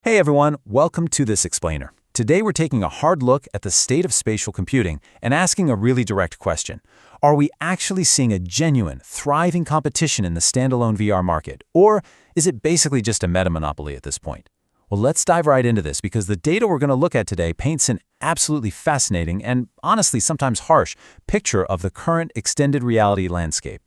Hey everyone, welcome to this explainer. Today we're taking a hard look at the state of spatial computing and asking a really direct question. Are we actually seeing a genuine, thriving competition in the standalone VR market, or is it basically just a meta monopoly at this point? Well, let's dive right into this because the data we're going to look at today paints an absolutely fascinating and honestly sometimes harsh picture of the current extended reality landscape.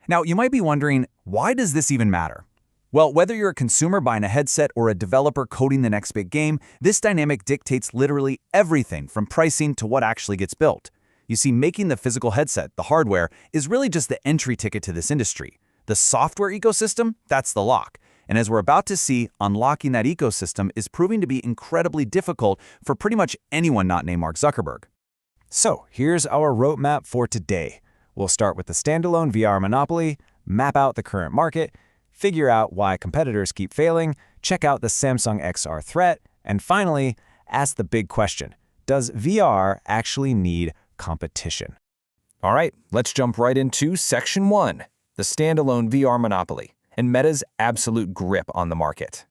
Now, you might be wondering, why does this even matter? Well, whether you're a consumer buying a headset or a developer coding the next big game, this dynamic dictates literally everything from pricing to what actually gets built. You see, making the physical headset, the hardware, is really just the entry ticket to this industry. The software ecosystem, that's the lock. And as we're about to see, unlocking that ecosystem is proving to be incredibly difficult for pretty much anyone not named Mark Zuckerberg. So, here's our roadmap for today. We'll start with the standalone VR monopoly, map out the current market, figure out why competitors keep failing, check out the Samsung XR threat, and finally, ask the big question, does VR actually need competition? All right, let's jump right into Section 1, the standalone VR monopoly, and Meta's absolute grip on the market.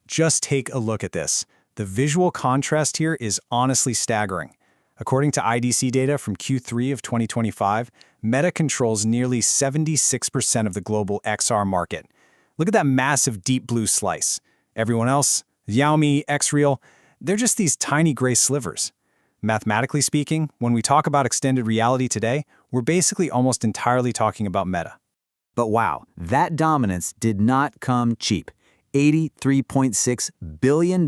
Just take a look at this. The visual contrast here is honestly staggering. According to IDC data from Q3 of 2025, Meta controls nearly 76% of the global XR market. Look at that massive deep blue slice. Everyone else, Xiaomi, Xreal, they're just these tiny gray slivers. Mathematically speaking, when we talk about extended reality today, we're basically almost entirely talking about Meta. But wow, that dominance did not come cheap. $83.6 billion.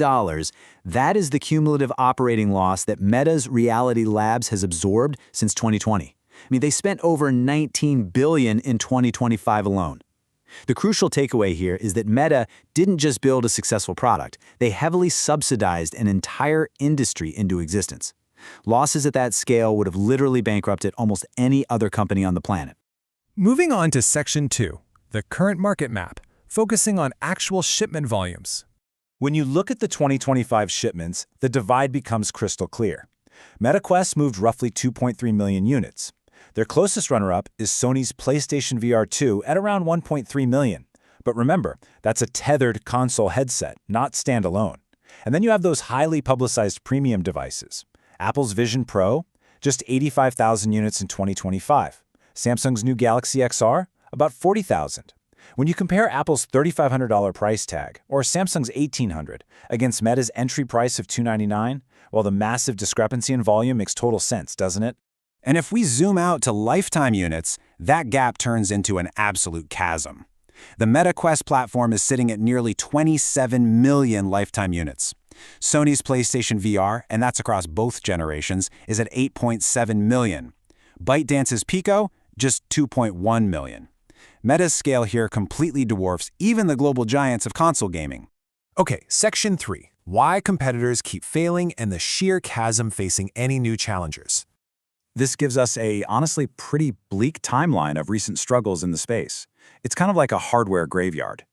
That is the cumulative operating loss that Meta's Reality Labs has absorbed since 2020. They spent over $19 billion in 2025 alone. The crucial takeaway here is that Meta didn't just build a successful product, they heavily subsidized an entire industry into existence. Losses at that scale would have literally bankrupted almost any other company on the planet. Moving on to Section 2, the current market map, focusing on actual shipment volumes. When you look at the 2025 shipments, the divide becomes crystal clear. MetaQuest moved roughly 2.3 million units. Their closest runner-up is Sony's PlayStation VR 2 at around 1.3 million. But remember, that's a tethered console headset, not standalone. And then you have those highly publicized premium devices. Apple's Vision Pro, just 85,000 units in 2025. Samsung's new Galaxy XR, about 40,000. When you compare Apple's $3,500 price tag or Samsung's $1,800 against Meta's entry price of $299, well, the massive discrepancy in volume makes total sense, doesn't it? And if we zoom out to lifetime units, that gap turns into an absolute chasm. The MetaQuest platform is sitting at nearly 27 million lifetime units. Sony's PlayStation VR, and that's across both generations, is at 8.7 million. ByteDance's Pico, just 2.1 million. Meta's scale here completely dwarfs even the global giants of console gaming. Okay, Section 3, why competitors keep failing and the sheer chasm facing any new challengers. This gives us a honestly pretty bleak timeline of recent struggles in the space. It's kind of like a hardware graveyard.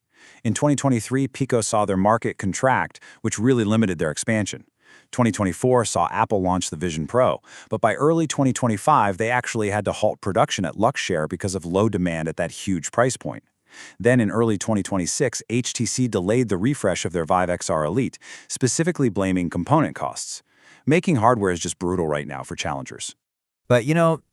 In 2023, Pico saw their market contract, which really limited their expansion. 2024 saw Apple launch the Vision Pro, but by early 2025, they actually had to halt production at Luxshare because of low demand at that huge price point. Then in early 2026, HTC delayed the refresh of their Vive XR Elite, specifically blaming component costs. Making hardware is just brutal right now for challengers. But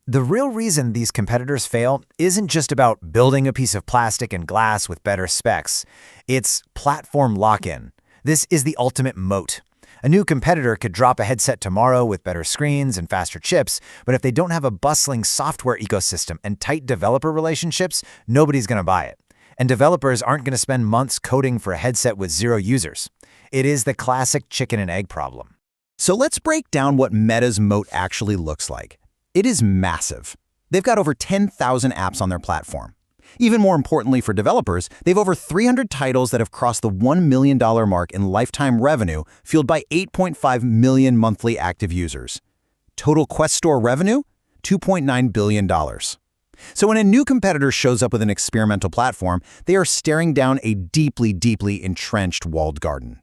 the real reason these competitors fail isn't just about building a piece of plastic and glass with better specs. It's platform lock-in. This is the ultimate moat. A new competitor could drop a headset tomorrow with better screens and faster chips, but if they don't have a bustling software ecosystem and tight developer relationships, nobody's going to buy it. And developers aren't going to spend months coding for a headset with 0 users. It is the classic chicken and egg problem. So let's break down what Meta's moat actually looks like. It is massive. They've got over 10,000 apps on their platform. Even more importantly for developers, they've over 300 titles that have crossed the $1 million mark in lifetime revenue, fueled by 8.5 million monthly active users. Total Quest Store revenue? $2.9 billion. So when a new competitor shows up with an experimental platform, they are staring down a deeply, deeply entrenched walled garden.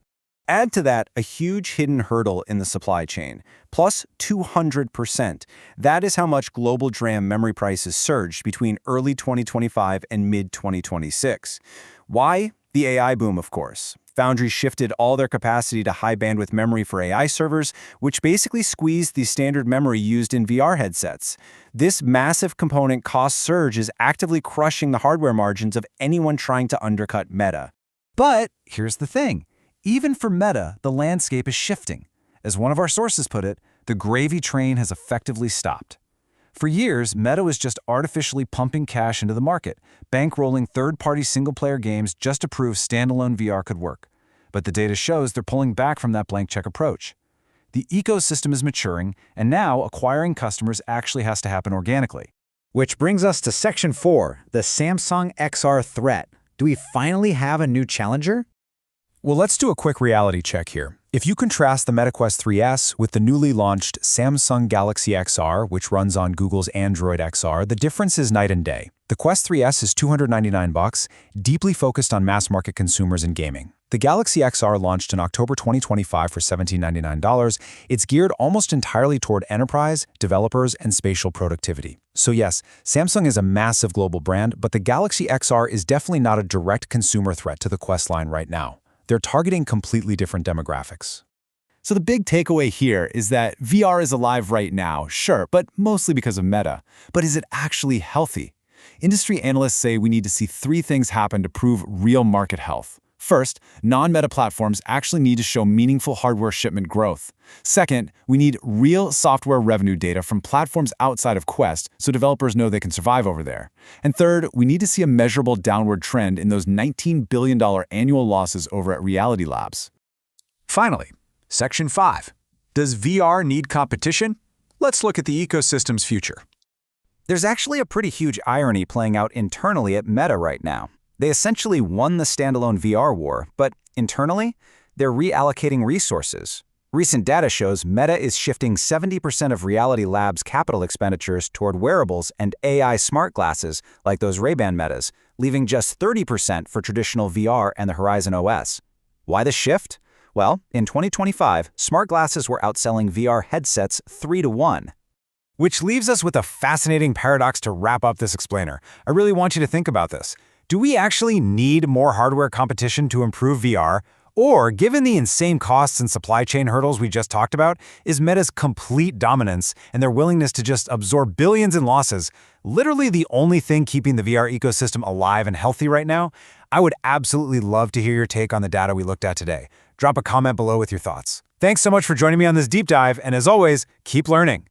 Add to that a huge hidden hurdle in the supply chain, plus 200%. That is how much global DRAM memory prices surged between early 2025 and mid-2026. Why? The AI boom, of course. Foundry shifted all their capacity to high-bandwidth memory for AI servers, which basically squeezed the standard memory used in VR headsets. This massive component cost surge is actively crushing the hardware margins of anyone trying to undercut Meta. But here's the thing. Even for Meta, the landscape is shifting. As one of our sources put it, the gravy train has effectively stopped. For years, Meta was just artificially pumping cash into the market, bankrolling third-party single-player games just to prove standalone VR could work. But the data shows they're pulling back from that blank check approach. The ecosystem is maturing, and now acquiring customers actually has to happen organically. Which brings us to Section 4, the Samsung XR threat. Do we finally have a new challenger? Well, let's do a quick reality check here. If you contrast the Meta Quest 3S with the newly launched Samsung Galaxy XR, which runs on Google's Android XR, the difference is night and day. The Quest 3S is $299, deeply focused on mass-market consumers and gaming. The Galaxy XR launched in October 2025 for $1,799. It's geared almost entirely toward enterprise, developers, and spatial productivity. So yes, Samsung is a massive global brand, but the Galaxy XR is definitely not a direct consumer threat to the Quest line right now. They're targeting completely different demographics. So the big takeaway here is that VR is alive right now, sure, but mostly because of Meta. But is it actually healthy? Industry analysts say we need to see three things happen to prove real market health. First, non-Meta platforms actually need to show meaningful hardware shipment growth. Second, we need real software revenue data from platforms outside of Quest so developers know they can survive over there. And third, we need to see a measurable downward trend in those $19 billion annual losses over at Reality Labs. Finally, Section 5. Does VR need competition? Let's look at the ecosystem's future. There's actually a pretty huge irony playing out internally at Meta right now. They essentially won the standalone VR war, but internally, they're reallocating resources. Recent data shows Meta is shifting 70% of Reality Labs' capital expenditures toward wearables and AI smart glasses like those Ray-Ban Metas, leaving just 30% for traditional VR and the Horizon OS. Why the shift? Well, in 2025, smart glasses were outselling VR headsets 3-to-1. Which leaves us with a fascinating paradox to wrap up this explainer. I really want you to think about this. Do we actually need more hardware competition to improve VR? Or, given the insane costs and supply chain hurdles we just talked about, is Meta's complete dominance and their willingness to just absorb billions in losses literally the only thing keeping the VR ecosystem alive and healthy right now? I would absolutely love to hear your take on the data we looked at today. Drop a comment below with your thoughts. Thanks so much for joining me on this deep dive, and as always, keep learning.